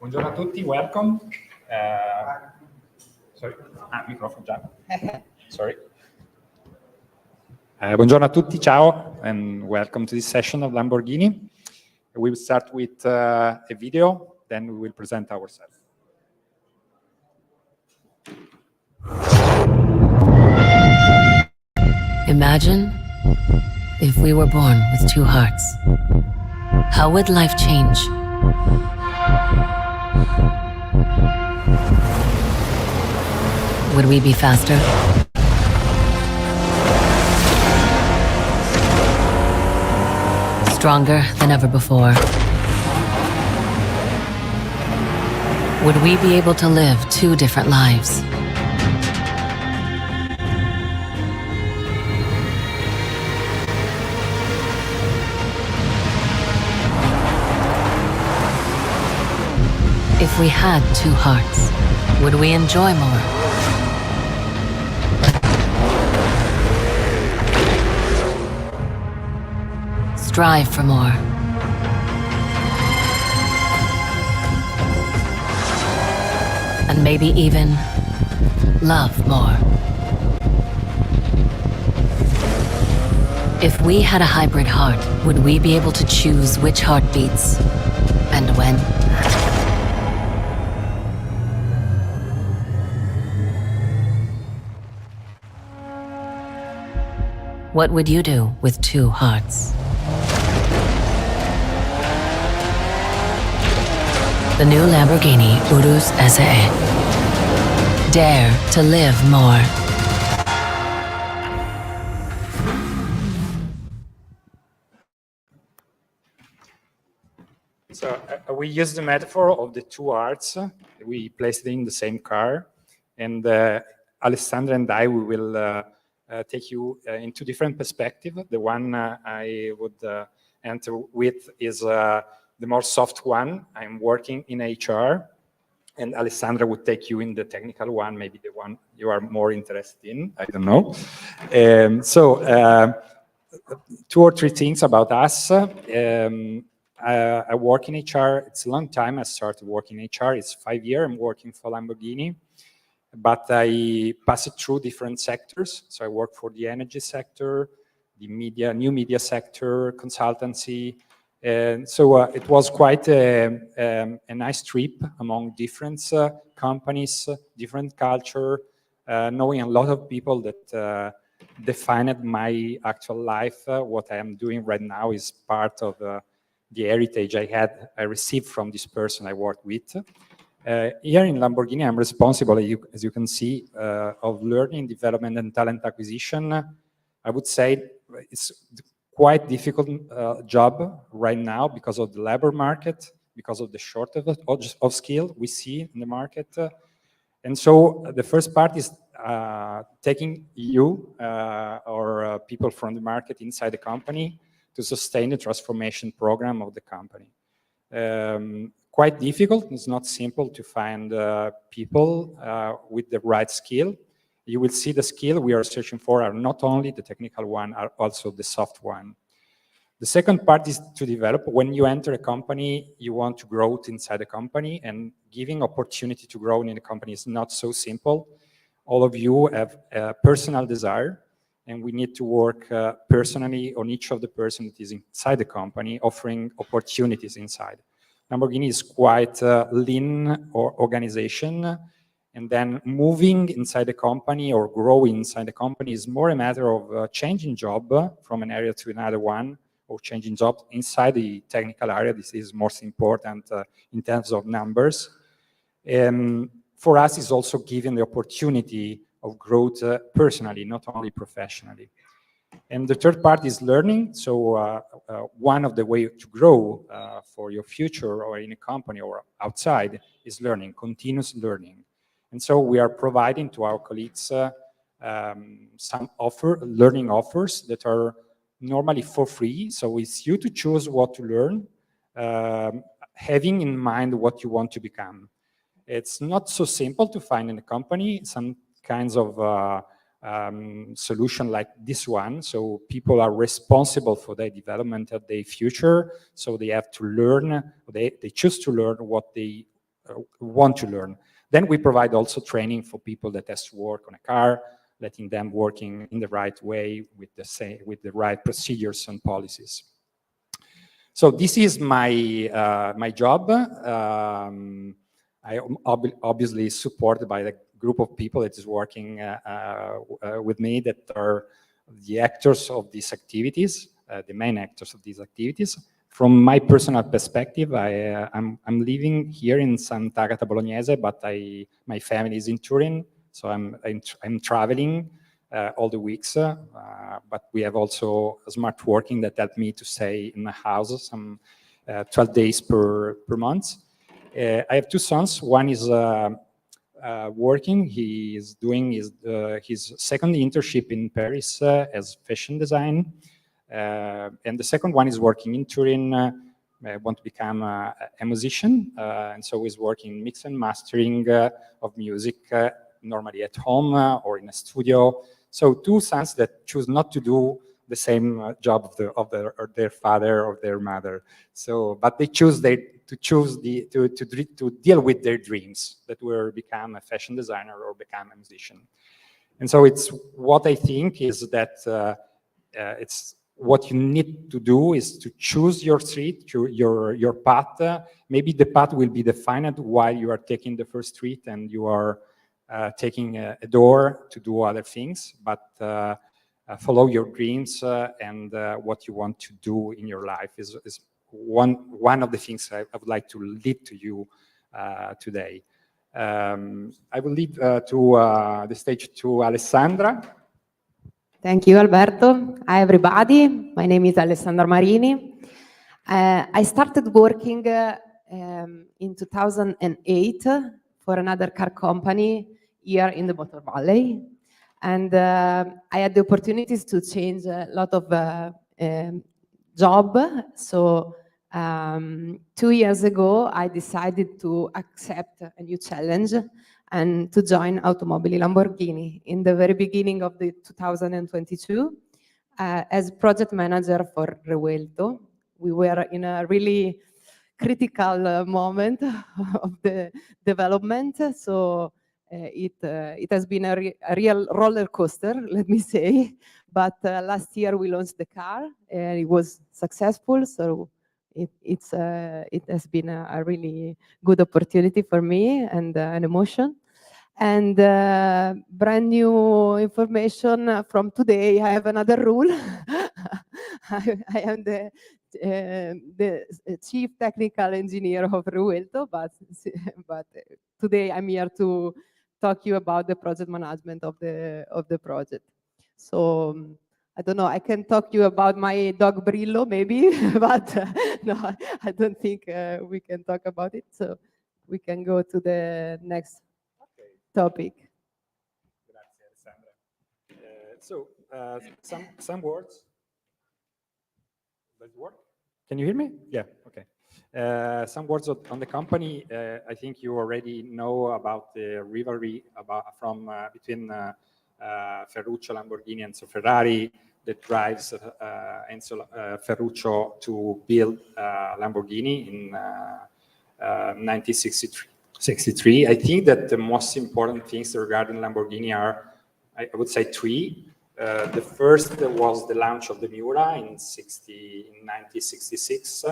Buongiorno a tutti, welcome. Sorry, microfono già. Sorry. Buongiorno a tutti, ciao, and welcome to this session of Lamborghini. We will start with a video, then we will present ourselves. Imagine if we were born with two hearts. How would life change? Would we be faster? Stronger than ever before? Would we be able to live two different lives? If we had two hearts, would we enjoy more? Strive for more. And maybe even love more. If we had a hybrid heart, would we be able to choose which heart beats and when? What would you do with two hearts? The new Lamborghini Urus SE. Dare to live more. So we use the metaphor of the two hearts. We placed it in the same car, and Alessandra and I, we will take you in two different perspectives. The one I would enter with is the more soft one. I'm working in HR, and Alessandra would take you in the technical one, maybe the one you are more interested in, I don't know. Two or three things about us. I work in HR. It's a long time I started working in HR. It's 5 years I'm working for Lamborghini. But I passed through different sectors. So I work for the energy sector, the media, new media sector, consultancy. And so it was quite a nice trip among different companies, different culture, knowing a lot of people that defined my actual life. What I am doing right now is part of the heritage I received from this person I worked with. Here in Lamborghini, I'm responsible, as you can see, of learning, development, and talent acquisition. I would say it's quite difficult job right now because of the labor market, because of the shortage of skill we see in the market. And so the first part is taking you or people from the market inside the company to sustain the transformation program of the company. Quite difficult. It's not simple to find people with the right skill. You will see the skill we are searching for are not only the technical one, are also the soft one. The second part is to develop. When you enter a company, you want to grow inside the company, and giving opportunity to grow in the company is not so simple. All of you have a personal desire, and we need to work personally on each of the person that is inside the company, offering opportunities inside. Lamborghini is quite a lean organization, and then moving inside the company or growing inside the company is more a matter of changing job from an area to another one, or changing jobs inside the technical area. This is most important in terms of numbers. And for us, it's also giving the opportunity of growth personally, not only professionally. And the third part is learning. So one of the ways to grow for your future or in a company or outside is learning, continuous learning. And so we are providing to our colleagues some learning offers that are normally for free. So it's you to choose what to learn, having in mind what you want to become. It's not so simple to find in a company. Some kinds of solution like this one. So people are responsible for their development of their future. So they have to learn, they choose to learn what they want to learn. Then we provide also training for people that has to work on a car, letting them working in the right way with the right procedures and policies. So this is my my job. I am obviously supported by the group of people that is working with me, that are the actors of these activities, the main actors of these activities. From my personal perspective, I'm living here in Sant'Agata Bolognese, but my family is in Turin, so I'm traveling all the weeks. But we have also smart working that help me to stay in my house some 12 days per month. I have two sons. One is working. He is doing his second internship in Paris as fashion design. And the second one is working in Turin, want to become a musician, and so he's working mix and mastering of music, normally at home or in a studio. So two sons that choose not to do the same job of their father or their mother. So, but they choose to deal with their dreams, that were become a fashion designer or become a musician. And so it's what I think is that it's what you need to do is to choose your street, your path. Maybe the path will be defined while you are taking the first street and you are taking a door to do other things, but follow your dreams and what you want to do in your life is one of the things I would like to lead to you today. I will leave to the stage to Alessandra. Thank you, Alberto. Hi, everybody. My name is Alessandra Marini. I started working in 2008 for another car company here in the Motor Valley. And I had the opportunities to change a lot of job. So 2 years ago, I decided to accept a new challenge and to join Automobili Lamborghini in the very beginning of the 2022 as project manager for Revuelto. We were in a really critical moment of the development, so it has been a real roller coaster, let me say. But last year we launched the car and it was successful, so it has been a really good opportunity for me and an emotion. And brand new information from today, I have another rule. I am the chief technical engineer of Revuelto, but today I'm here to talk you about the project management of the project. So I don't know, I can talk you about my dog Brillo maybe, but no, I don't think we can talk about it. So we can go to the next topic. Grazie, Alessandra. So some words. Does it work? Can you hear me? Yeah. Okay. Some words on the company. I think you already know about the rivalry between Ferruccio Lamborghini and Enzo Ferrari that drives Enzo Ferruccio to build Lamborghini in 1963. I think that the most important things regarding Lamborghini are, I would say, three. The first was the launch of the Miura in 1966.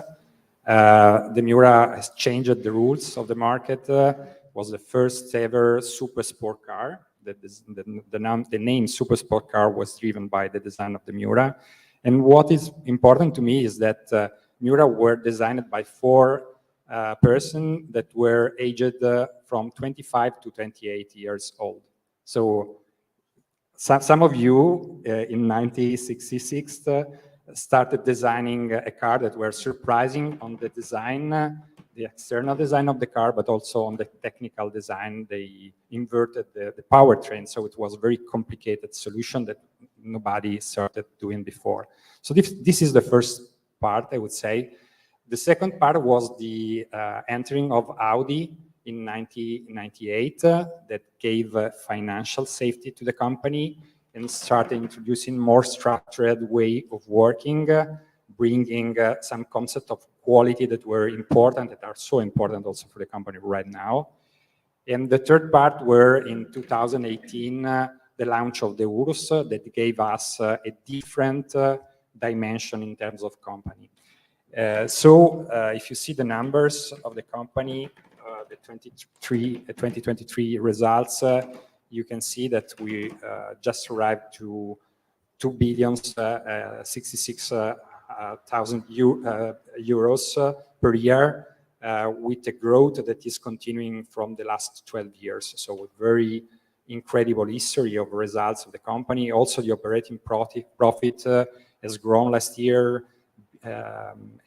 The Miura has changed the rules of the market. Was the first ever super sport car. The name super sport car was driven by the design of the Miura. And what is important to me is that Miura were designed by four persons that were aged from 25 to 28 years old. So some of you in 1966 started designing a car that were surprising on the design, the external design of the car, but also on the technical design. They inverted the powertrain, so it was a very complicated solution that nobody started doing before. So this is the first part, I would say. The second part was the entering of Audi in 1998 that gave financial safety to the company and started introducing more structured way of working, bringing some concept of quality that were important, that are so important also for the company right now. And the third part were in 2018, the launch of the Urus that gave us a different dimension in terms of company. So if you see the numbers of the company, the 2023 results, you can see that we just arrived to 2,066,000 euros per year, with a growth that is continuing from the last 12 years. So a very incredible history of results of the company. Also, the operating profit has grown last year,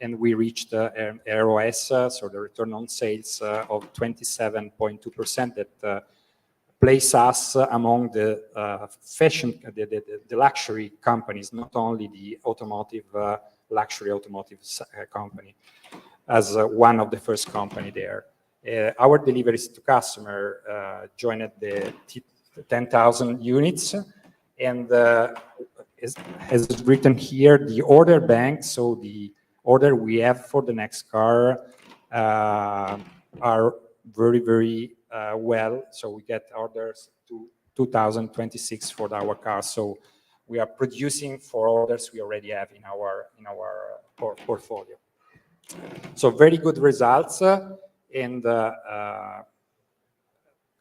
and we reached ROS, so the return on sales of 27.2% that place us among the fashion, the luxury companies, not only the automotive, luxury automotive company, as one of the first company there. Our deliveries to customer joined the 10,000 units, and as written here, the order bank, so the order we have for the next car are very, very well. So we get orders to 2026 for our cars. So we are producing for orders we already have in our portfolio. So very good results, and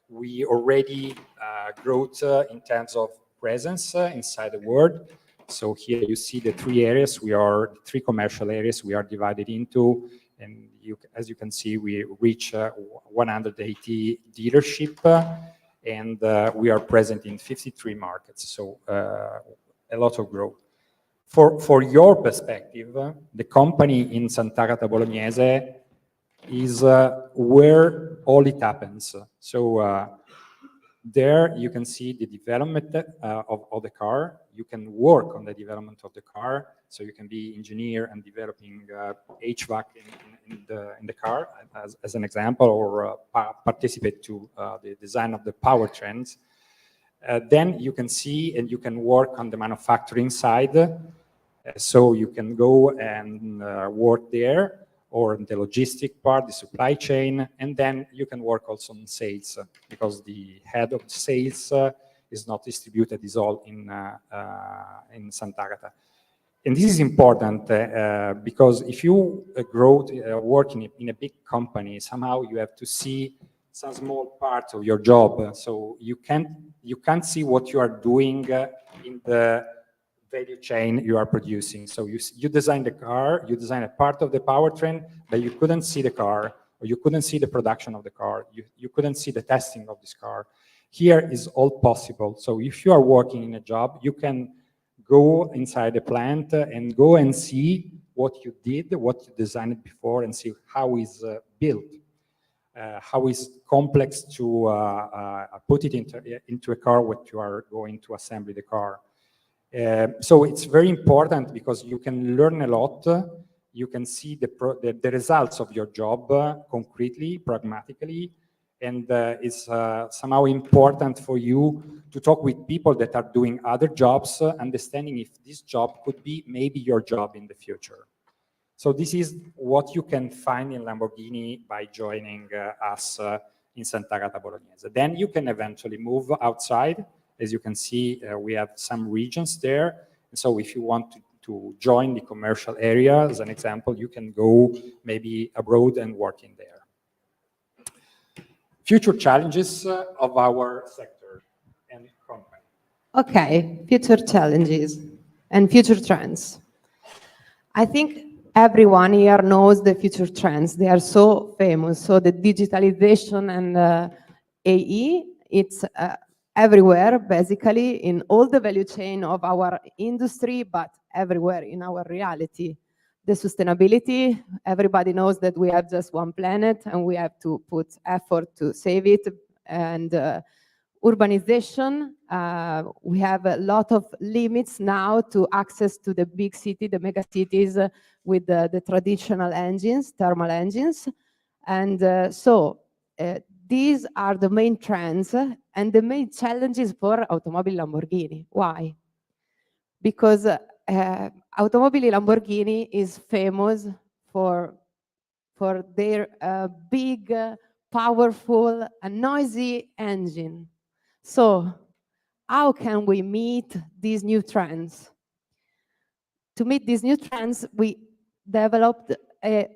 we already growth in terms of presence inside the world. So here you see the three areas. The three commercial areas we are divided into, and as you can see, we reach 180 dealership, and we are present in 53 markets. So a lot of growth. For your perspective, the company in Sant'Agata Bolognese is where all it happens. So there you can see the development of the car. You can work on the development of the car. So you can be engineer and developing HVAC in the car, as an example, or participate to the design of the powertrains. Then you can see and you can work on the manufacturing side. So you can go and work there, or in the logistic part, the supply chain, and then you can work also on sales, because the head of sales is not distributed, is all in Sant'Agata. And this is important because if you work in a big company, somehow you have to see some small part of your job. So you can't see what you are doing in the value chain you are producing. So you design the car, you design a part of the powertrain, but you couldn't see the car, or you couldn't see the production of the car. You couldn't see the testing of this car. Here is all possible. So if you are working in a job, you can go inside the plant and go and see what you did, what you designed before, and see how is built, how is complex to put it into a car, what you are going to assemble the car. So it's very important because you can learn a lot. You can see the results of your job concretely, pragmatically, and it's somehow important for you to talk with people that are doing other jobs, understanding if this job could be maybe your job in the future. So this is what you can find in Lamborghini by joining us in Sant'Agata Bolognese. Then you can eventually move outside. As you can see, we have some regions there. So if you want to join the commercial area, as an example, you can go maybe abroad and work in there. Future challenges of our sector and company. Okay, future challenges and future trends. I think everyone here knows the future trends. They are so famous. So the digitalization and AE, it's everywhere, basically, in all the value chain of our industry, but everywhere in our reality. The sustainability, everybody knows that we have just one planet and we have to put effort to save it. And urbanization, we have a lot of limits now to access to the big city, the mega cities with the traditional engines, thermal engines. And so these are the main trends and the main challenges for Automobili Lamborghini. Why? Because Automobili Lamborghini is famous for for their big, powerful, and noisy engine. So how can we meet these new trends? To meet these new trends, we developed a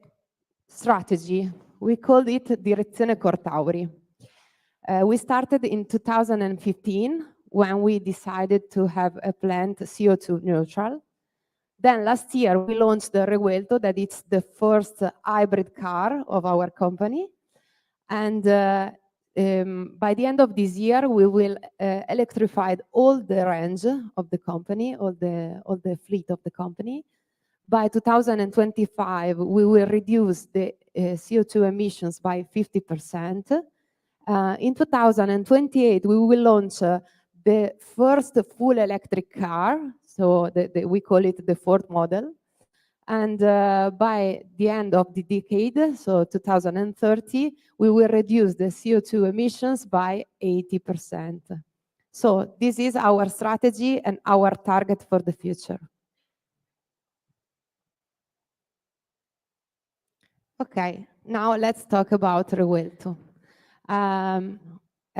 strategy. We called it Direzione Cortauri. We started in 2015 when we decided to have a plant CO2 neutral. Then last year we launched the Revuelto, that it's the first hybrid car of our company. And by the end of this year, we will electrify all the range of the company, all the fleet of the company. By 2025, we will reduce the CO2 emissions by 50%. In 2028, we will launch the first full electric car, so we call it the fourth model. And by the end of the decade, so 2030, we will reduce the CO2 emissions by 80%. So this is our strategy and our target for the future. Okay, now let's talk about Revuelto.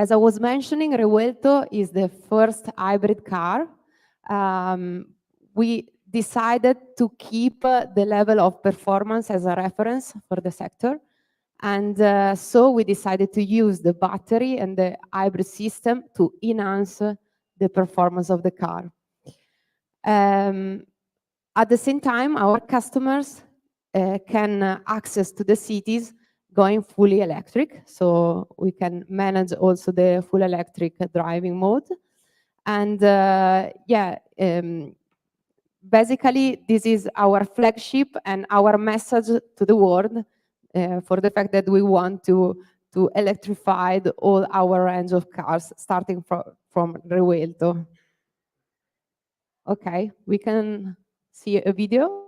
As I was mentioning, Revuelto is the first hybrid car. We decided to keep the level of performance as a reference for the sector. And so we decided to use the battery and the hybrid system to enhance the performance of the car. At the same time, our customers can access to the cities going fully electric, so we can manage also the full electric driving mode. And basically, this is our flagship and our message to the world for the fact that we want to electrify all our range of cars, starting from Revuelto. Okay, we can see a video.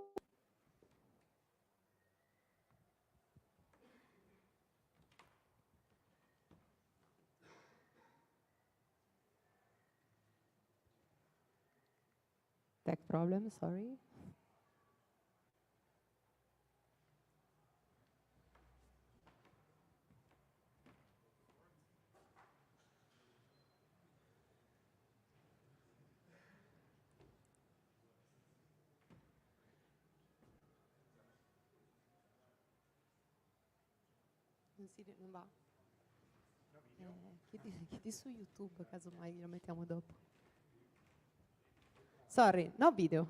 Tech problem, sorry. Non va. Chiedi su YouTube, casomai lo mettiamo dopo. Sorry, no video.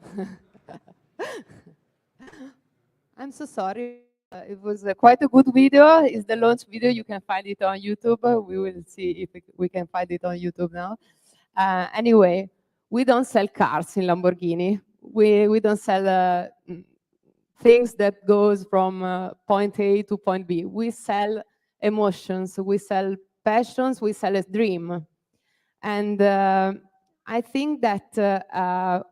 I'm so sorry. It was quite a good video. It's the launch video. You can find it on YouTube. We will see if we can find it on YouTube now. Anyway, we don't sell cars in Lamborghini. We don't sell things that goes from point A to point B. We sell emotions. We sell passions. We sell a dream. And I think that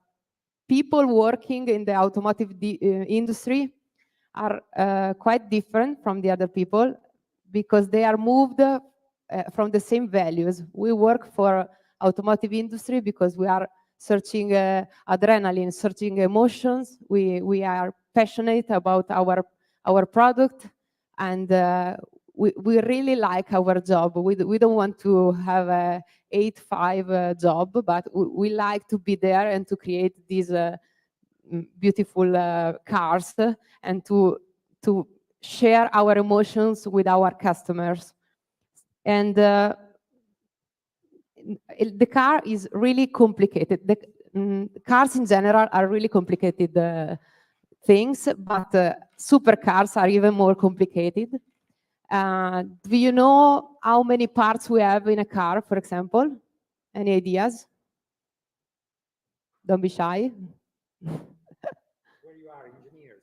people working in the automotive industry are quite different from the other people because they are moved from the same values. We work for automotive industry because we are searching adrenaline, searching emotions. We are passionate about our product, and we really like our job. We don't want to have a 8-5 job, but we like to be there and to create these beautiful cars and to share our emotions with our customers. And the car is really complicated. The cars in general are really complicated things, but supercars are even more complicated. Do you know how many parts we have in a car, for example? Any ideas? Don't be shy. Where you are, engineers.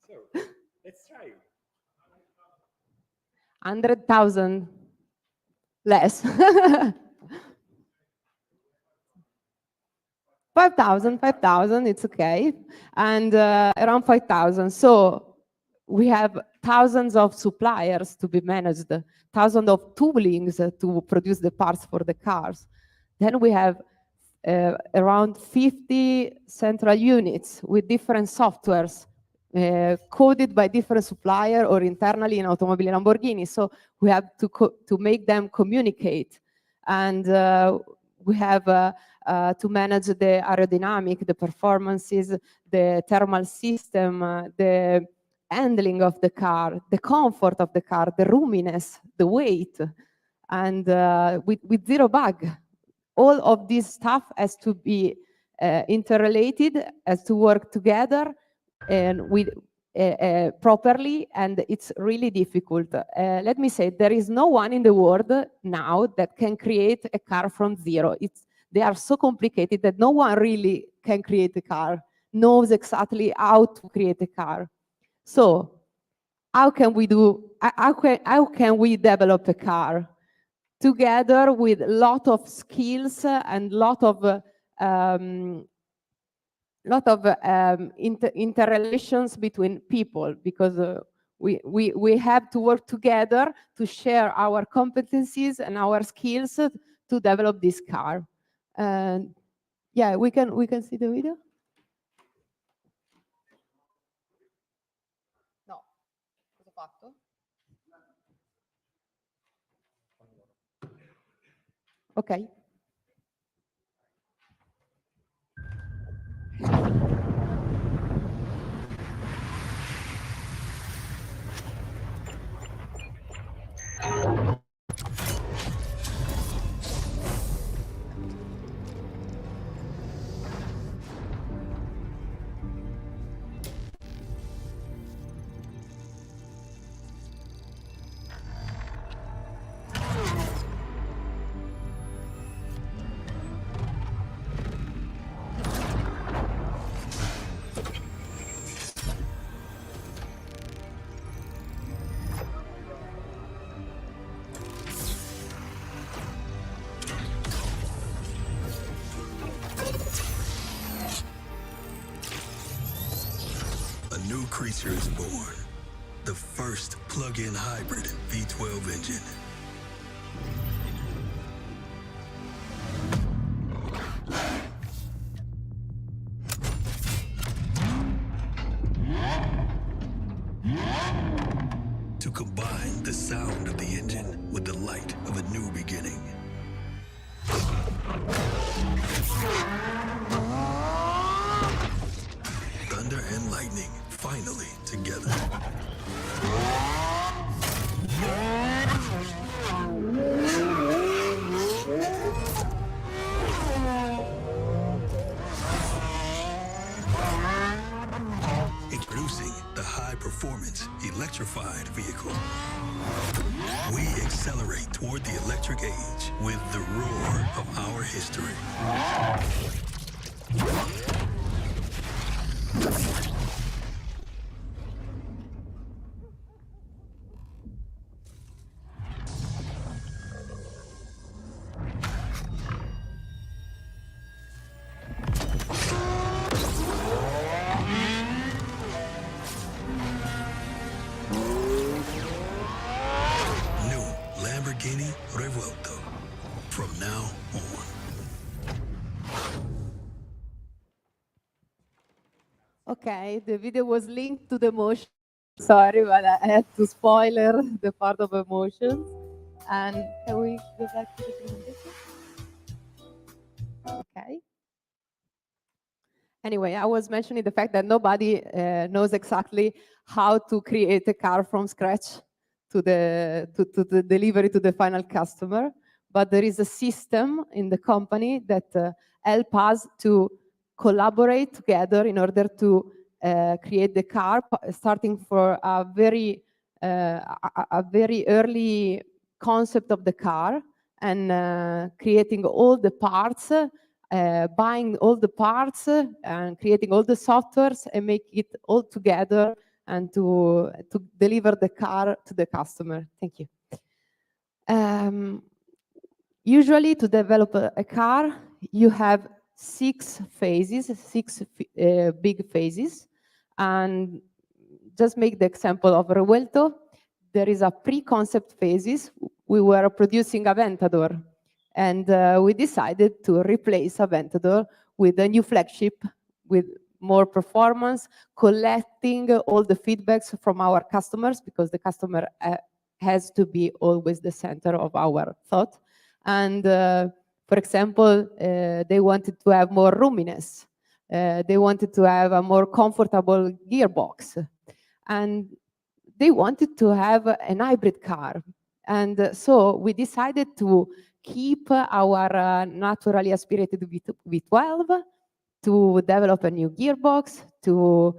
So, let's try. 100,000 less. 5,000, it's okay. And around 5,000. So we have thousands of suppliers to be managed, thousands of toolings to produce the parts for the cars. Then we have around 50 central units with different softwares coded by different supplier or internally in Automobili Lamborghini. So we have to make them communicate. And we have to manage the aerodynamic, the performances, the thermal system, the handling of the car, the comfort of the car, the roominess, the weight, and with zero bug. All of this stuff has to be interrelated, has to work together and with properly, and it's really difficult. Let me say, there is no one in the world now that can create a car from zero. They are so complicated that no one really can create a car, knows exactly how to create a car. So how can we develop a car? Together with a lot of skills and lot of interrelations between people, because we have to work together to share our competencies and our skills to develop this car. And yeah, we can see the video. No, cosa ho fatto? Ok. New creature is born. The first plug-in hybrid V12 engine. To combine the sound of the engine with the light of a new beginning. Thunder and lightning finally together. Introducing the high-performance electrified vehicle. We accelerate toward the electric age with the roar of our history. New Lamborghini Revuelto. From now on. Okay, the video was linked to the motion. Sorry, but I had to spoiler the part of emotions. And can we go back to the presentation? Okay. Anyway, I was mentioning the fact that nobody knows exactly how to create a car from scratch to the delivery to the final customer. But there is a system in the company that help us to collaborate together in order to create the car, starting for a very early concept of the car and creating all the parts, buying all the parts and creating all the softwares and make it all together and to deliver the car to the customer. Thank you. Usually to develop a car, you have 6 phases, 6 big phases. And just make the example of Revuelto. There is a pre-concept phases. We were producing Aventador. And we decided to replace Aventador with a new flagship with more performance, collecting all the feedbacks from our customers, because the customer has to be always the center of our thought. And for example, they wanted to have more roominess. They wanted to have a more comfortable gearbox. And they wanted to have an hybrid car. And so we decided to keep our naturally aspirated V12, to develop a new gearbox, to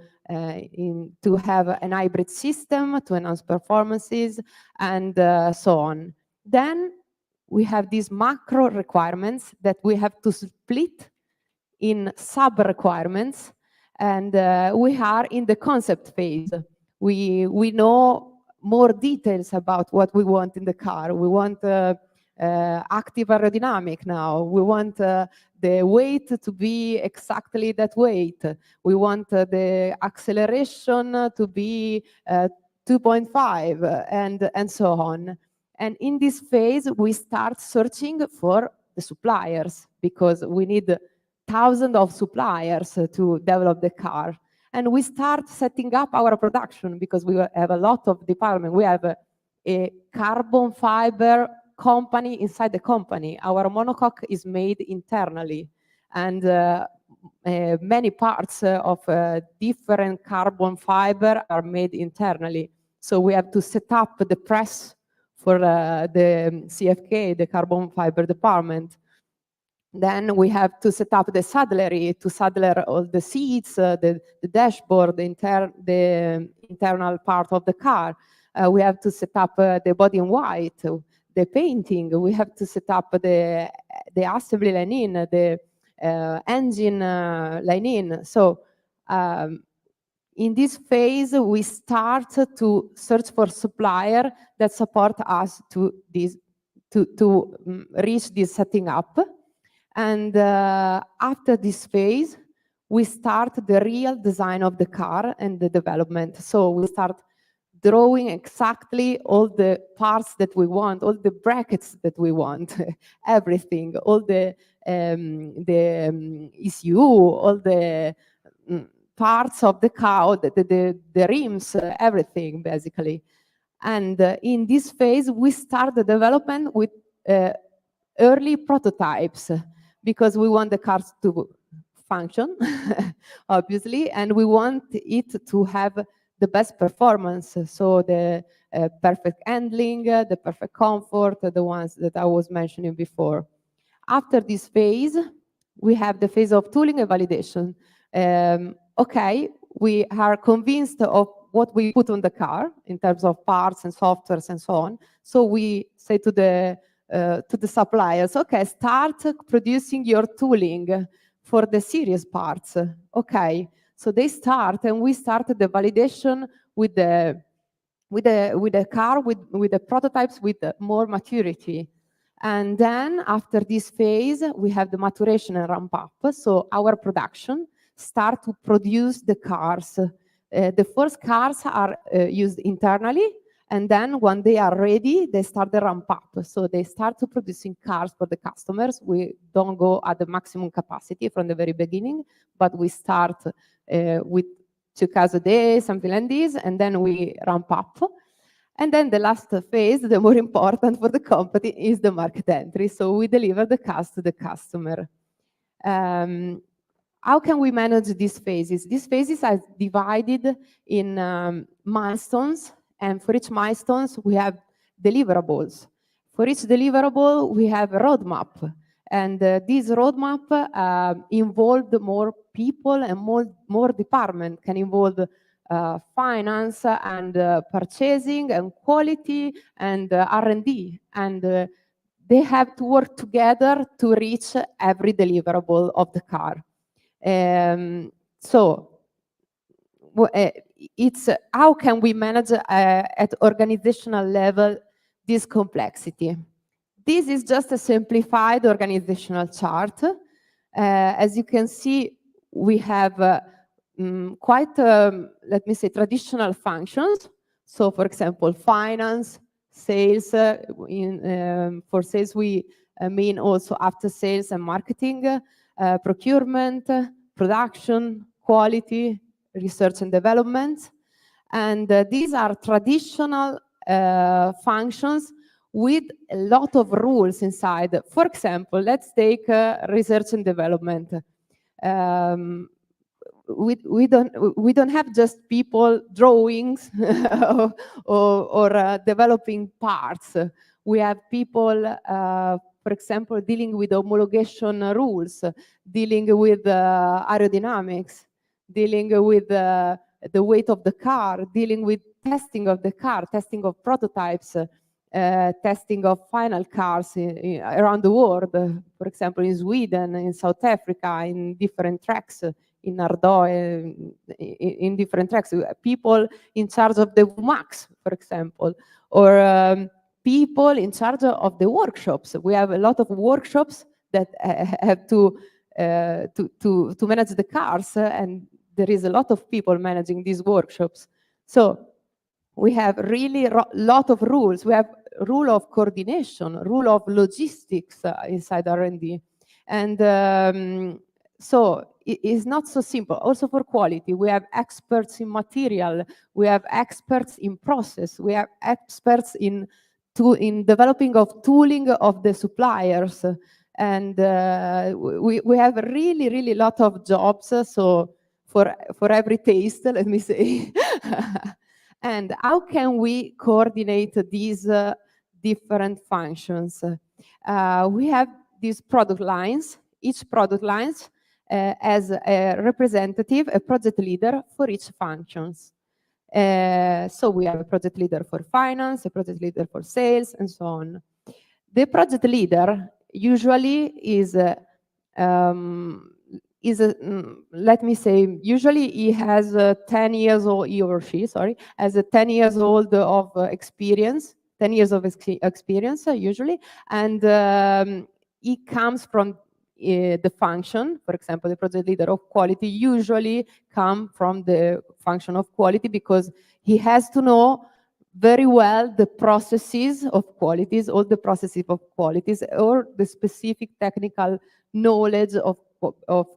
have an hybrid system, to enhance performances, and so on. Then we have these macro requirements that we have to split in sub-requirements, and we are in the concept phase. We know more details about what we want in the car. We want active aerodynamic now. We want the weight to be exactly that weight. We want the acceleration to be 2.5 and so on. And in this phase, we start searching for the suppliers, because we need thousands of suppliers to develop the car. And we start setting up our production, because we have a lot of departments. We have a carbon fiber company inside the company. Our monocoque is made internally, and many parts of different carbon fiber are made internally. So we have to set up the press for the CFK, the carbon fiber department. Then we have to set up the saddlery, to saddle all the seats, the dashboard, the internal part of the car. We have to set up the body in white, the painting. We have to set up the assembly line in, the engine line in. So in this phase, we start to search for supplier that support us to reach this setting up. And after this phase, we start the real design of the car and the development. So we start drawing exactly all the parts that we want, all the brackets that we want, everything, all the ECU, all the parts of the car, the rims, everything basically. And in this phase, we start the development with early prototypes, because we want the cars to function, obviously, and we want it to have the best performance. So the perfect handling, the perfect comfort, the ones that I was mentioning before. After this phase, we have the phase of tooling and validation. Okay, we are convinced of what we put on the car in terms of parts and softwares and so on. So we say to the suppliers, okay, start producing your tooling for the serious parts. Okay, so they start, and we started the validation with the car, with the prototypes with more maturity. And then after this phase, we have the maturation and ramp up. So our production start to produce the cars. The first cars are used internally, and then when they are ready, they start the ramp up. So they start to producing cars for the customers. We don't go at the maximum capacity from the very beginning, but we start with 2 cars a day, something like this, and then we ramp up. And then the last phase, the more important for the company, is the market entry. So we deliver the cars to the customer. How can we manage these phases? These phases are divided in milestones, and for each milestones, we have deliverables. For each deliverable, we have a roadmap. And this roadmap involved more people and more department, can involve finance and purchasing and quality and R&D. And they have to work together to reach every deliverable of the car. So it's how can we manage at organizational level this complexity? This is just a simplified organizational chart. As you can see, we have quite, let me say, traditional functions. So for example, finance, sales, for sales we mean also after sales and marketing, procurement, production, quality, research and development. And these are traditional functions with a lot of rules inside. For example, let's take research and development. We don't have just people drawings or developing parts. We have people, for example, dealing with homologation rules, dealing with aerodynamics, dealing with the weight of the car, dealing with testing of the car, testing of prototypes, testing of final cars around the world, for example, in Sweden, in South Africa, in different tracks, in Ardois, in different tracks. People in charge of the WMAX, for example, or people in charge of the workshops. We have a lot of workshops that have to manage the cars, and there is a lot of people managing these workshops. So we have really lot of rules. We have rule of coordination, rule of logistics inside R&D. And so it is not so simple. Also for quality, we have experts in material, we have experts in process, we have experts in developing of tooling of the suppliers. And we have really lot of jobs, so for every taste, let me say. And how can we coordinate these different functions? We have these product lines. Each product lines has a representative, a project leader for each functions. So we have a project leader for finance, a project leader for sales, and so on. The project leader usually is let me say, usually he has 10 years old, he or she, sorry, has a 10 years old of experience, 10 years of experience usually, and he comes from the function. For example, the project leader of quality usually come from the function of quality, because he has to know very well the processes of qualities, all the processes of qualities, or the specific technical knowledge of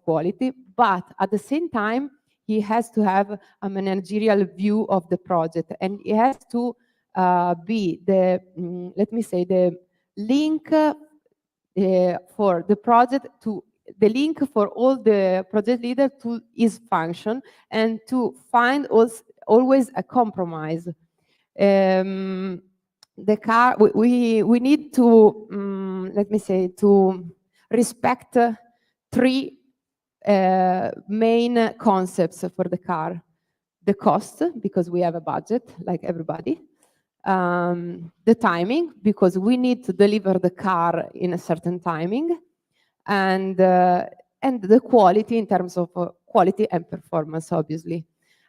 quality, but at the same time, he has to have a managerial view of the project, and he has to be the, let me say, the link for the project to the link for all the project leader to his function, and to find always a compromise. The car, we need to, let me say, to respect three main concepts for the car. The cost, because we have a budget, like everybody. The timing, because we need to deliver the car in a certain timing. And the quality, in terms of quality and performance, obviously.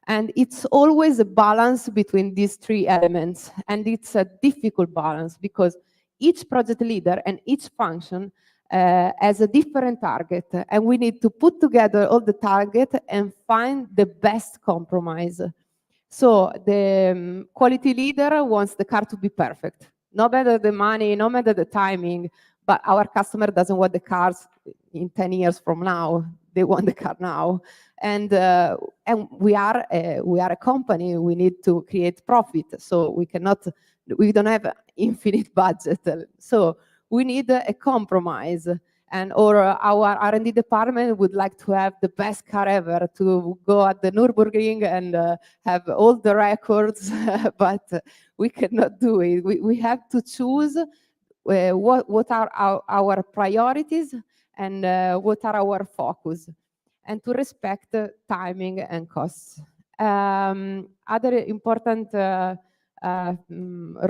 And it's always a balance between these three elements. And it's a difficult balance, because each project leader and each function has a different target. And we need to put together all the target and find the best compromise. So the quality leader wants the car to be perfect. No matter the money, no matter the timing, but our customer doesn't want the cars in 10 years from now. They want the car now. And we are a company. We need to create profit. So we don't have infinite budget. So we need a compromise. And or our R&D department would like to have the best car ever, to go at the Nürburgring and have all the records, but we cannot do it. We have to choose what are our priorities and what are our focus, and to respect timing and costs. Other important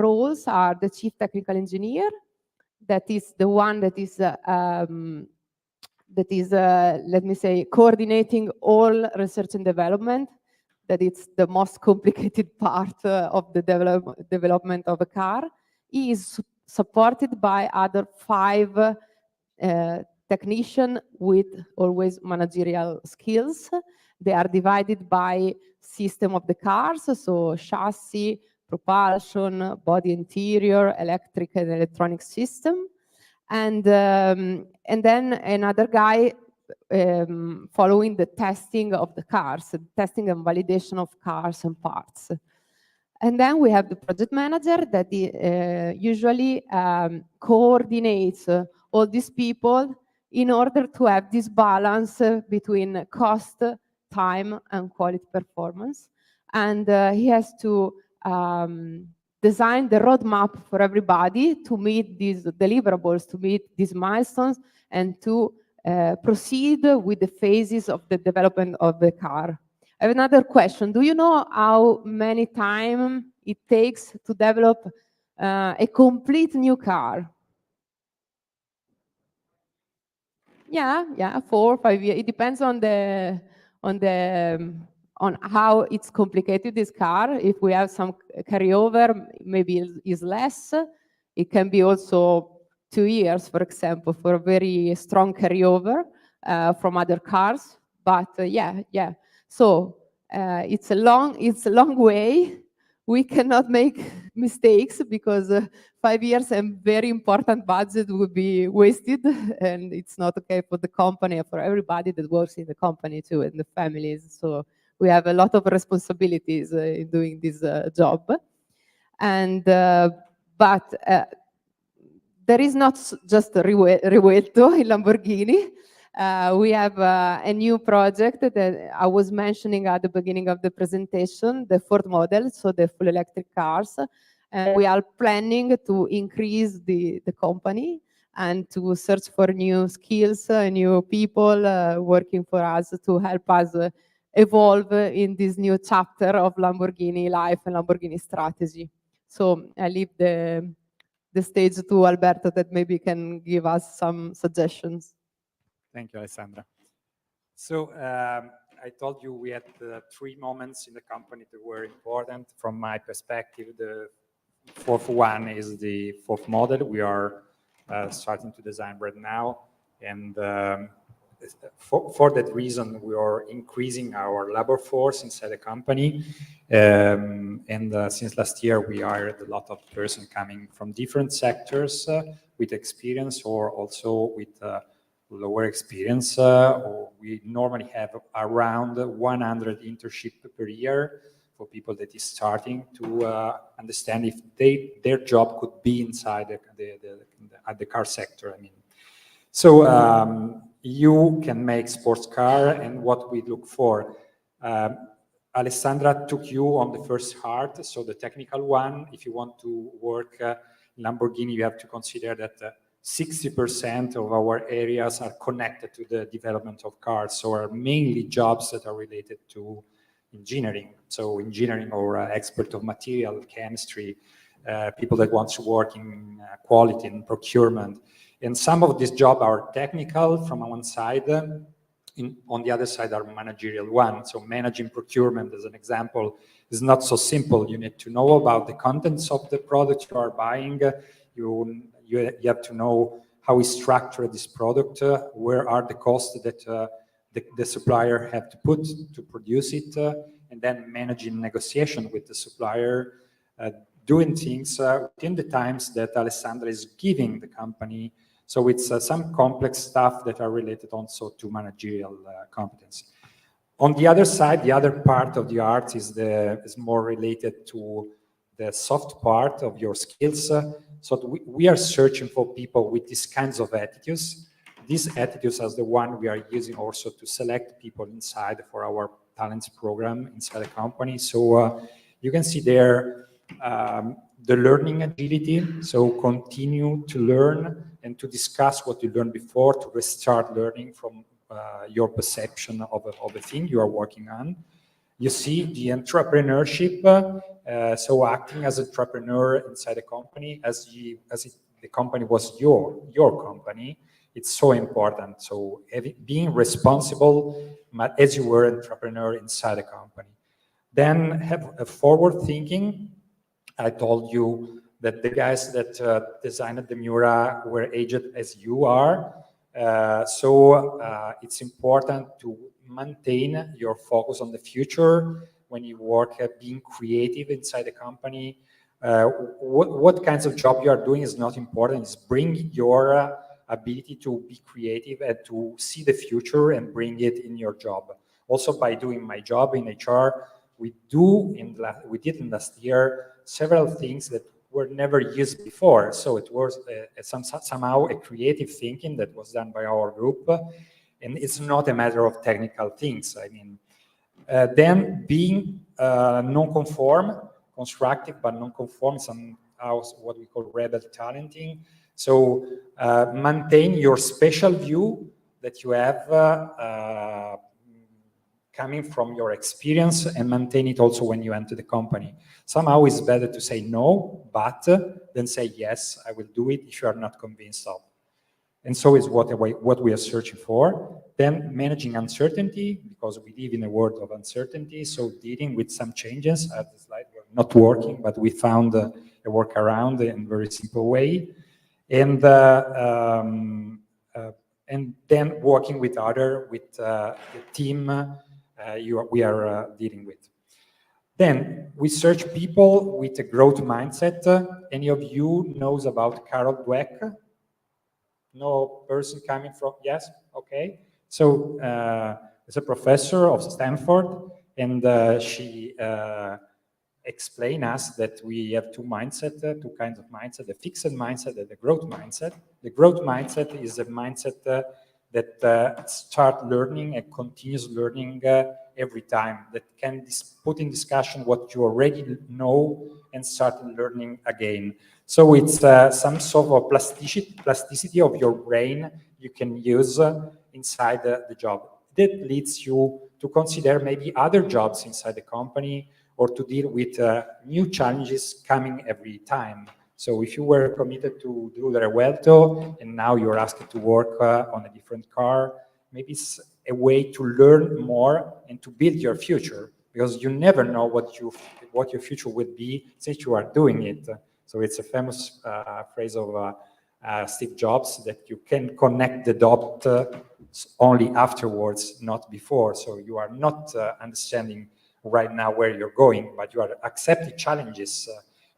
roles are the chief technical engineer. That is the one that is, let me say, coordinating all research and development. That it's the most complicated part of the development of a car. He is supported by other 5 technicians with always managerial skills. They are divided by system of the cars, so chassis, propulsion, body interior, electric and electronic system. And then another guy following the testing of the cars, testing and validation of cars and parts. And then we have the project manager that usually coordinates all these people in order to have this balance between cost, time, and quality performance. And he has to design the roadmap for everybody to meet these deliverables, to meet these milestones, and to proceed with the phases of the development of the car. I have another question. Do you know how many time it takes to develop a complete new car? Yeah, 4 or 5 years. It depends on how it's complicated, this car. If we have some carryover, maybe is less. It can be also 2 years, for example, for a very strong carryover from other cars. But yeah. So it's a long way. We cannot make mistakes because 5 years and very important budget would be wasted, and it's not okay for the company, for everybody that works in the company too, and the families. So we have a lot of responsibilities in doing this job. And but there is not just Rivuelto in Lamborghini. We have a new project that I was mentioning at the beginning of the presentation, the Ford model, so the full electric cars. And we are planning to increase the company and to search for new skills, new people working for us to help us evolve in this new chapter of Lamborghini life and Lamborghini strategy. So I leave the stage to Alberto that maybe can give us some suggestions. Thank you, Alessandra. So I told you we had 3 moments in the company that were important. From my perspective, the 4th one is the 4th model we are starting to design right now. And for that reason, we are increasing our labor force inside the company. Since last year, we hired a lot of persons coming from different sectors with experience or also with lower experience. We normally have around 100 internships per year for people that is starting to understand if their job could be inside the car sector. I mean, so you can make sports car, and what we look for. Alessandra took you on the first part, so the technical one. If you want to work in Lamborghini, you have to consider that 60% of our areas are connected to the development of cars, so are mainly jobs that are related to engineering. So engineering or expert of material, chemistry, people that want to work in quality and procurement. And some of these jobs are technical from one side, on the other side are managerial one. So managing procurement, as an example, is not so simple. You need to know about the contents of the product you are buying. You have to know how we structure this product, where are the costs that the supplier have to put to produce it, and then managing negotiation with the supplier, doing things within the times that Alessandra is giving the company. So it's some complex stuff that are related also to managerial competence. On the other side, the other part of the art is more related to the soft part of your skills. So we are searching for people with these kinds of attitudes. These attitudes are the one we are using also to select people inside for our talents program inside the company. So you can see there the learning agility. So continue to learn and to discuss what you learned before, to restart learning from your perception of a thing you are working on. You see the entrepreneurship, so acting as an entrepreneur inside the company, the company was your company. It's so important. So being responsible as you were an entrepreneur inside the company. Then have a forward thinking. I told you that the guys that designed the Miura were aged as you are. So it's important to maintain your focus on the future when you work at being creative inside the company. What kinds of job you are doing is not important. It's bring your ability to be creative and to see the future and bring it in your job. Also, by doing my job in HR, we did in last year several things that were never used before. So it was somehow a creative thinking that was done by our group, and it's not a matter of technical things. I mean, then being non-conform, constructive but non-conform, somehow what we call rebel talenting. So maintain your special view that you have coming from your experience, and maintain it also when you enter the company. Somehow it's better to say no, but than say yes, I will do it if you are not convinced of. And so is what we are searching for. Then managing uncertainty, because we live in a world of uncertainty, so dealing with some changes. At the slide were not working, but we found a workaround in a very simple way. And then working with the team we are dealing with. Then we search people with a growth mindset. Any of you knows about Carol Dweck? No person coming from, yes, okay. So is a professor of Stanford, and she explained us that we have two kinds of mindset, the fixed mindset and the growth mindset. The growth mindset is a mindset that start learning and continues learning every time, that can put in discussion what you already know and start learning again. So it's some sort of plasticity of your brain you can use inside the job. That leads you to consider maybe other jobs inside the company, or to deal with new challenges coming every time. So if you were committed to do the Revuelto and now you're asked to work on a different car, maybe it's a way to learn more and to build your future, because you never know what your future will be since you are doing it. So it's a famous phrase of Steve Jobs, that you can connect the dots only afterwards, not before. So you are not understanding right now where you're going, but you are accepting challenges.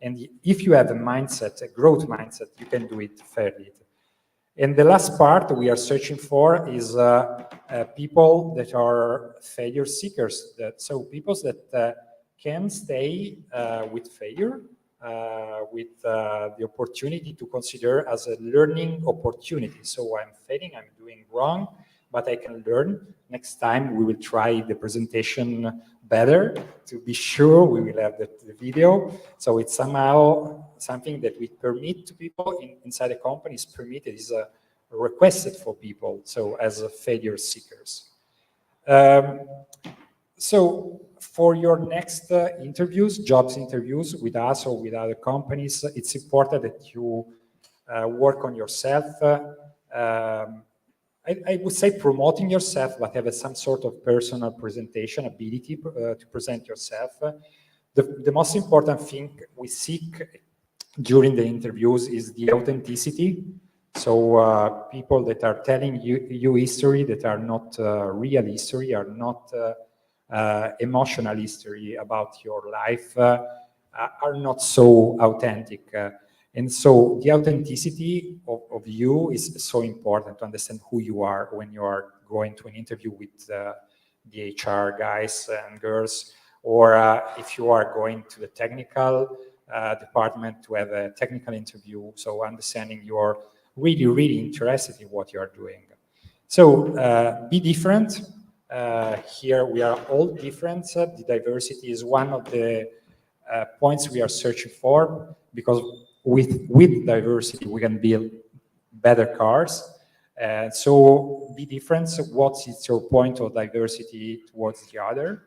And if you have a mindset, a growth mindset, you can do it fairly. And the last part we are searching for is people that are failure seekers. So people that can stay with failure, with the opportunity to consider as a learning opportunity. So I'm failing, I'm doing wrong, but I can learn. Next time we will try the presentation better to be sure we will have the video. So it's somehow something that we permit to people inside the company, is permitted, is requested for people, so as failure seekers. So for your next interviews, jobs interviews with us or with other companies, it's important that you work on yourself. I would say promoting yourself, but have some sort of personal presentation ability to present yourself. The most important thing we seek during the interviews is the authenticity. So people that are telling you history that are not real history, are not emotional history about your life, are not so authentic. And so the authenticity of you is so important to understand who you are when you are going to an interview with the HR guys and girls, or if you are going to the technical department to have a technical interview. So understanding you're really, really interested in what you are doing. So be different. Here we are all different. The diversity is one of the points we are searching for, because with diversity we can build better cars. So be different. So what is your point of diversity towards the other,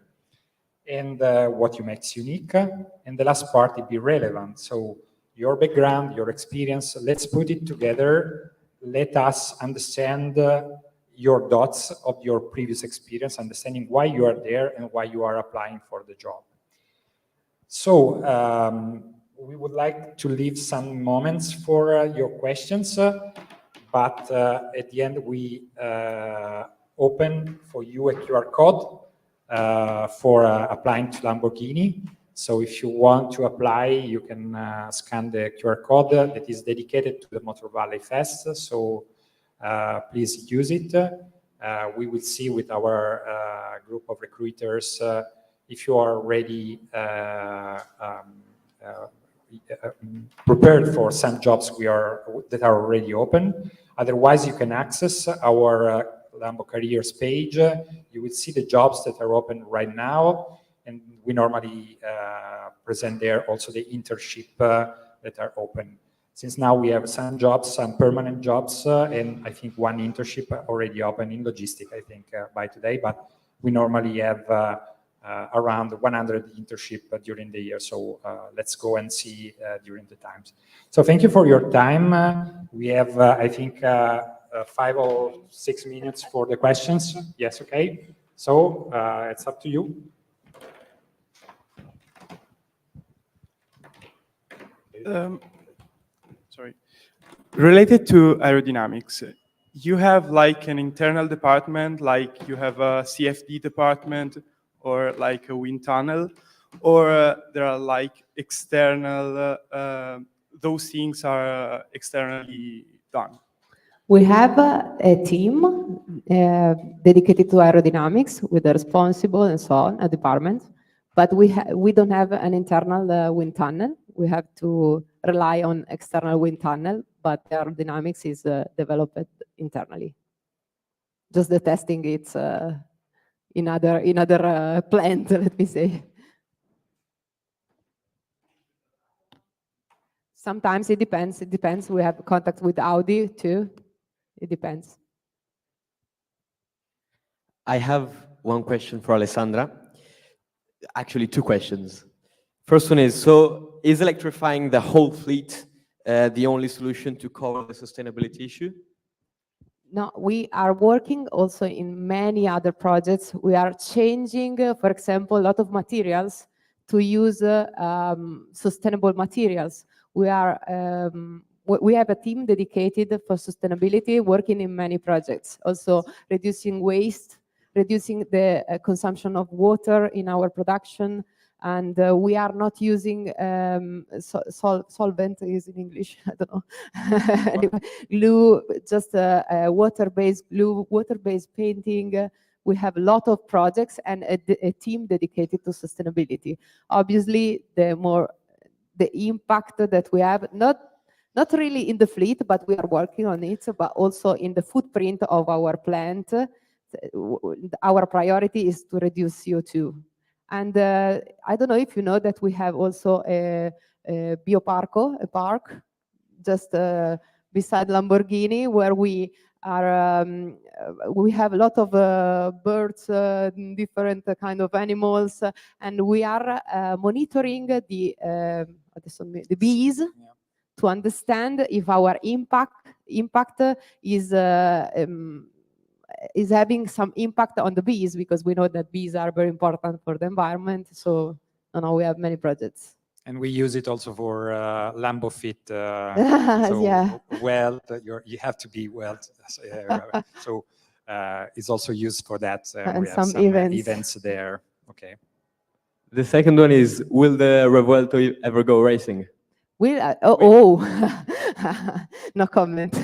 and what you makes unique? And the last part is be relevant. So your background, your experience, let's put it together. Let us understand your dots of your previous experience, understanding why you are there and why you are applying for the job. So we would like to leave some moments for your questions, but at the end we open for you a QR code for applying to Lamborghini. So if you want to apply, you can scan the QR code that is dedicated to the Motor Valley Fest. So please use it. We will see with our group of recruiters if you are already prepared for some jobs that are already open. Otherwise, you can access our Lambo Careers page. You will see the jobs that are open right now, and we normally present there also the internship that are open. Since now we have some jobs, some permanent jobs, and I think one internship already open in logistics, I think, by today, but we normally have around 100 internship during the year. So let's go and see during the times. So thank you for your time. We have, I think, 5 or 6 minutes for the questions. Yes, okay. So it's up to you. Sorry. Related to aerodynamics, you have like an internal department, like you have a CFD department or like a wind tunnel, or there are like external, those things are externally done? We have a team dedicated to aerodynamics with a responsible and so on, a department, but we don't have an internal wind tunnel. We have to rely on external wind tunnel, but aerodynamics is developed internally. Just the testing, it's in other plant, let me say. Sometimes it depends. It depends. We have contact with Audi too. It depends. I have one question for Alessandra. Actually, 2 questions. First one is, so is electrifying the whole fleet the only solution to cover the sustainability issue? No, we are working also in many other projects. We are changing, for example, a lot of materials to use sustainable materials. We have a team dedicated for sustainability, working in many projects, also reducing waste, reducing the consumption of water in our production, and we are not using solvent is in English, I don't know, anyway, glue, just water-based glue, water-based painting. We have a lot of projects and a team dedicated to sustainability. Obviously, the impact that we have, not really in the fleet, but we are working on it, but also in the footprint of our plant. Our priority is to reduce CO2. And I don't know if you know that we have also a bioparco, a park, just beside Lamborghini, where we have a lot of birds, different kind of animals, and we are monitoring the bees, yeah, to understand if our impact is having some impact on the bees, because we know that bees are very important for the environment. So now we have many projects. And we use it also for Lambo Fit. So yeah. Weld, you have to be weld. So it's also used for that. And we have some events there. Okay. The second one is, will the Revuelto ever go racing? No comment.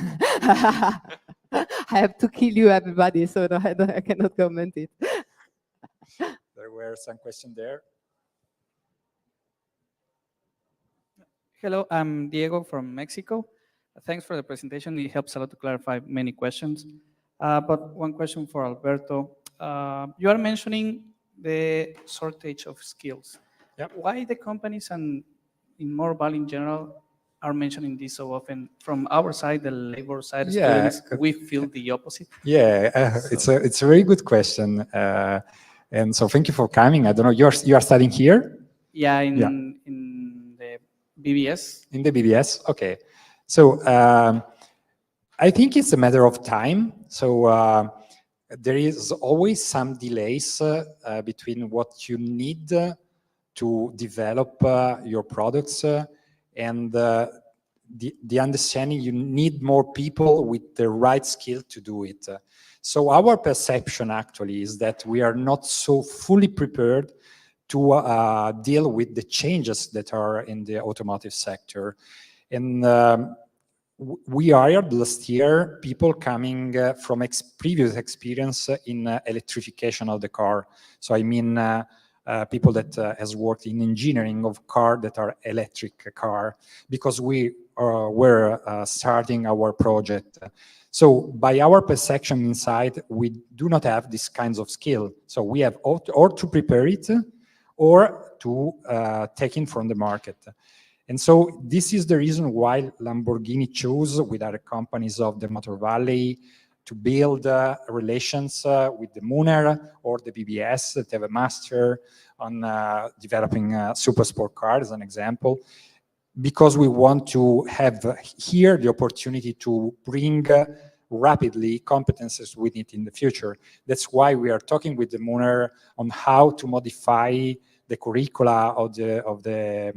I have to kill you, everybody, so no, I cannot comment it. There were some questions there. Hello, I'm Diego from Mexico. Thanks for the presentation. It helps a lot to clarify many questions. But one question for Alberto. You are mentioning the shortage of skills. Yep. Why the companies and in Modena in general are mentioning this so often? From our side, the labor side, Yeah. students, we feel the opposite. Yeah, it's a very good question. And so thank you for coming. I don't know, you are studying here? Yeah, in the BBS. In the BBS, okay. So I think it's a matter of time. So there is always some delays between what you need to develop your products and the understanding you need more people with the right skill to do it. So our perception actually is that we are not so fully prepared to deal with the changes that are in the automotive sector. And we hired last year people coming from previous experience in electrification of the car. So I mean people that has worked in engineering of car that are electric car, because we were starting our project. So by our perception inside, we do not have these kinds of skill. So we have or to prepare it or to take it from the market. And so this is the reason why Lamborghini chose with other companies of the Motor Valley to build relations with the Muner or the BBS that have a master on developing super sport cars, as an example, because we want to have here the opportunity to bring rapidly competences with it in the future. That's why we are talking with the Muner on how to modify the curricula of the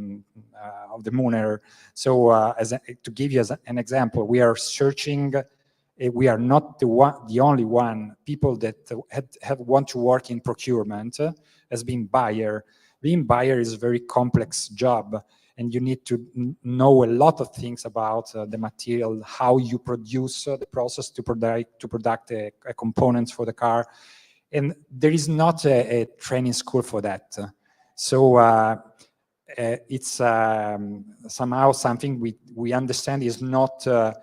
Muner. So to give you an example, we are searching. We are not the only one. People that want to work in procurement as being buyer. Being buyer is a very complex job, and you need to know a lot of things about the material, how you produce the process to product components for the car, and there is not a training school for that. So it's somehow something we understand is not a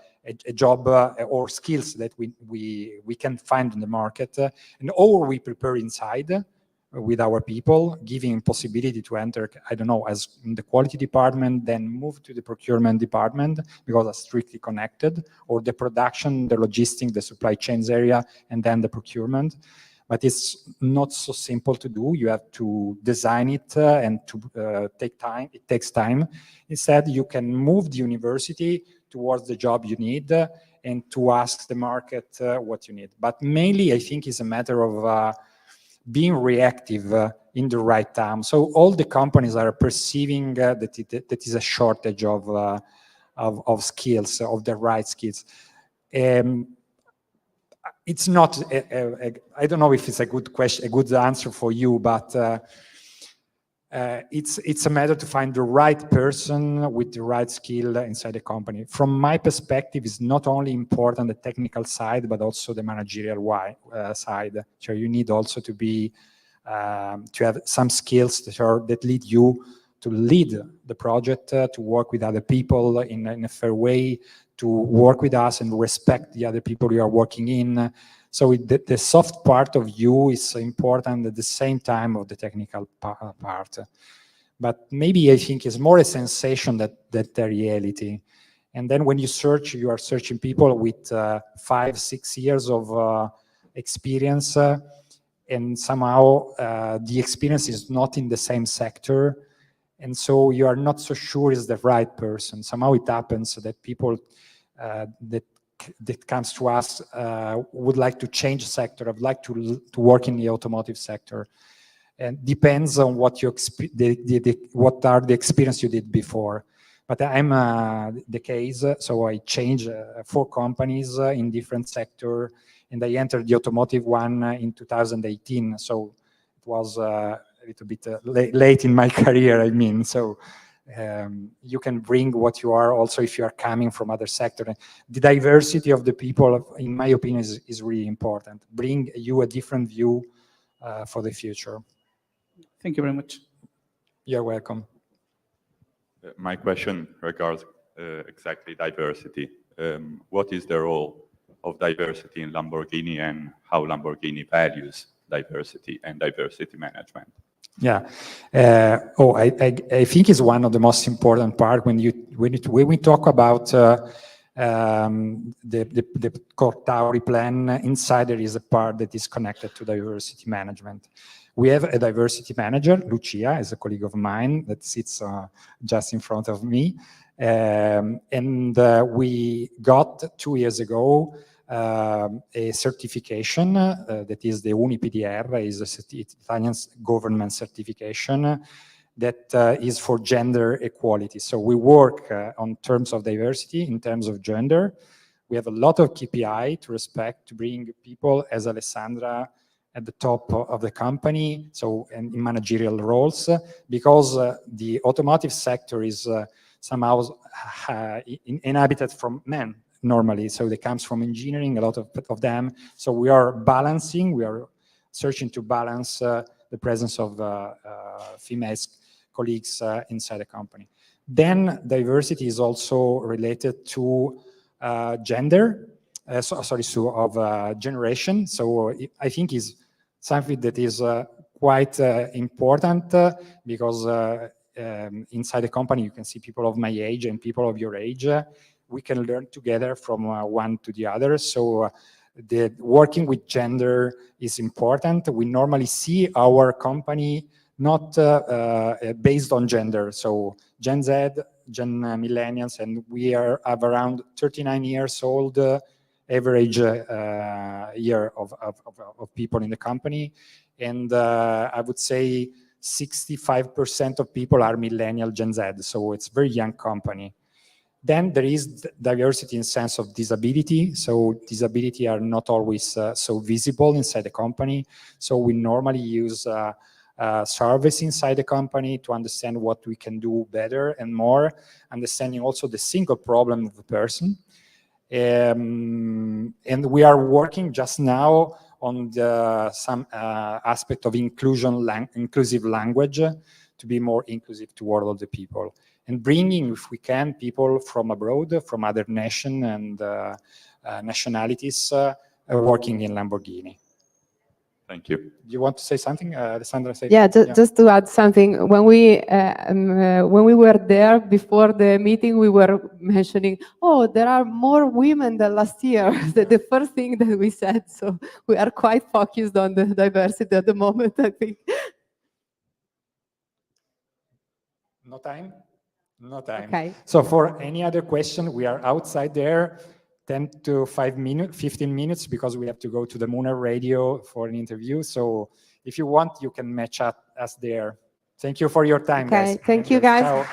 job or skills that we can find in the market, and or we prepare inside with our people, giving possibility to enter, I don't know, as in the quality department, then move to the procurement department because they're strictly connected, or the production, the logistics, the supply chains area, and then the procurement. But it's not so simple to do. You have to design it and to take time. It takes time. Instead, you can move the university towards the job you need and to ask the market what you need. But mainly, I think it's a matter of being reactive in the right time. So all the companies are perceiving that is a shortage of skills, of the right skills. It's not, I don't know if it's a good question, a good answer for you, but it's a matter to find the right person with the right skill inside the company. From my perspective, it's not only important the technical side, but also the managerial side. So you need also to be to have some skills that lead you to lead the project, to work with other people in a fair way, to work with us and respect the other people you are working in. So the soft part of you is important at the same time of the technical part. But maybe I think it's more a sensation that the reality. And then when you search, you are searching people with 5-6 years of experience, and somehow the experience is not in the same sector. And so you are not so sure is the right person. Somehow it happens that people that comes to us would like to change sector, would like to work in the automotive sector. And depends on what you what are the experience you did before. But I'm the case, so I changed 4 companies in different sector, and I entered the automotive one in 2018. So it was a little bit late in my career, I mean. So you can bring what you are also if you are coming from other sector. The diversity of the people, in my opinion, is really important. Bring you a different view for the future. Thank you very much. You're welcome. My question regards exactly diversity. What is the role of diversity in Lamborghini, and how Lamborghini values diversity and diversity management? Yeah. I think it's one of the most important part when we talk about the Teatro plan. Inside there is a part that is connected to diversity management. We have a diversity manager, Lucia, is a colleague of mine that sits just in front of me. We got 2 years ago a certification that is the UniPDR, is the Italian government certification that is for gender equality. So we work on terms of diversity, in terms of gender. We have a lot of KPI to respect, to bring people as Alessandra at the top of the company, so in managerial roles, because the automotive sector is somehow inhabited from men normally. So they comes from engineering, a lot of them. So we are balancing, we are searching to balance the presence of female colleagues inside the company. Then diversity is also related to gender, generation. So I think is something that is quite important because inside the company you can see people of my age and people of your age. We can learn together from one to the other. So the working with gender is important. We normally see our company not based on gender. So Gen Z, Gen Millennials, and we have around 39 years old average year of people in the company. And I would say 65% of people are millennial Gen Z. So it's a very young company. Then there is diversity in sense of disability. So disability are not always so visible inside the company. So we normally use surveys inside the company to understand what we can do better and more, understanding also the single problem of the person. And we are working just now on some aspect of inclusive language to be more inclusive toward all the people. And bringing, if we can, people from abroad, from other nations and nationalities working in Lamborghini. Thank you. Do you want to say something, Alessandra? Yeah, just to add something. When we were there before the meeting, we were mentioning, oh, there are more women than last year. The first thing that we said. So we are quite focused on the diversity at the moment, I think. No time? No time. Okay. So for any other question, we are outside there, 10 to 15 minutes, because we have to go to the Mooner Radio for an interview. So if you want, you can match us there. Thank you for your time, guys. Thank you, guys. Ciao.